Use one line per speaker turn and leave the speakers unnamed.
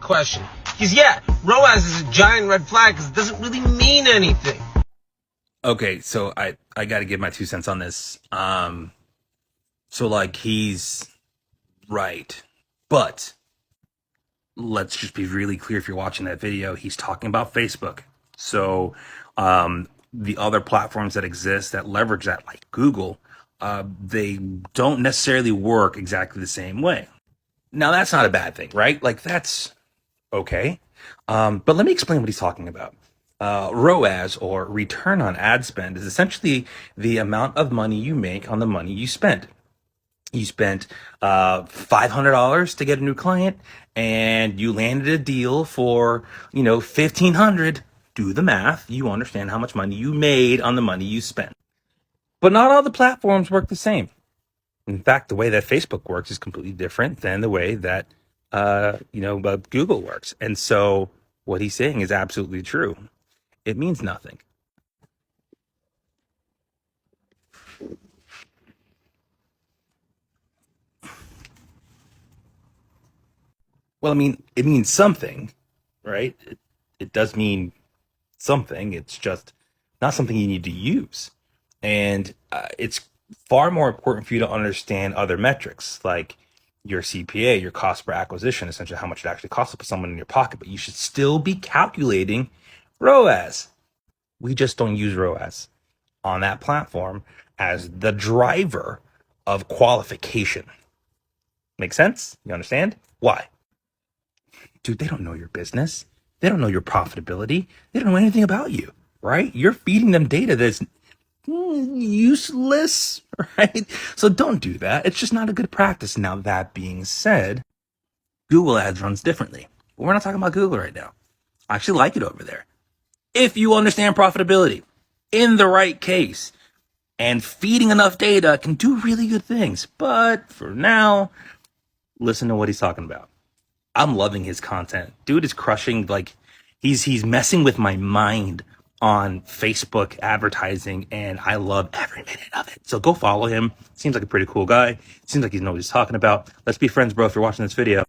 question. Because yeah, ROAS is a giant red flag because it doesn't really mean anything.
Okay, so I got to give my 2 cents on this. So like he's right, but let's just be really clear. If you're watching that video, he's talking about Facebook. So the other platforms that exist that leverage that, like Google, they don't necessarily work exactly the same way. Now that's not a bad thing, right? Like that's okay. But let me explain what he's talking about. ROAS, or return on ad spend, is essentially the amount of money you make on the money you spend. You spent $500 to get a new client, and you landed a deal for 1,500. Do the math. You understand how much money you made on the money you spent. But not all the platforms work the same. In fact, the way that Facebook works is completely different than the way that Google works. And so what he's saying is absolutely true. It means nothing. Well, I mean, it means something, right? It does mean something. It's just not something you need to use. And it's far more important for you to understand other metrics like your CPA, your cost per acquisition, essentially how much it actually costs to put someone in your pocket. But you should still be calculating ROAS. We just don't use ROAS on that platform as the driver of qualification. Make sense? You understand? Why? Dude, they don't know your business. They don't know your profitability. They don't know anything about you, right? You're feeding them data that's useless, right? So don't do that. It's just not a good practice. Now, that being said, Google Ads runs differently. But we're not talking about Google right now. I actually like it over there. If you understand profitability in the right case, and feeding enough data can do really good things. But for now, listen to what he's talking about. I'm loving his content. Dude is crushing. Like he's messing with my mind on Facebook advertising, and I love every minute of it. So go follow him. Seems like a pretty cool guy. Seems like he knows what he's talking about. Let's be friends, bro, if you're watching this video.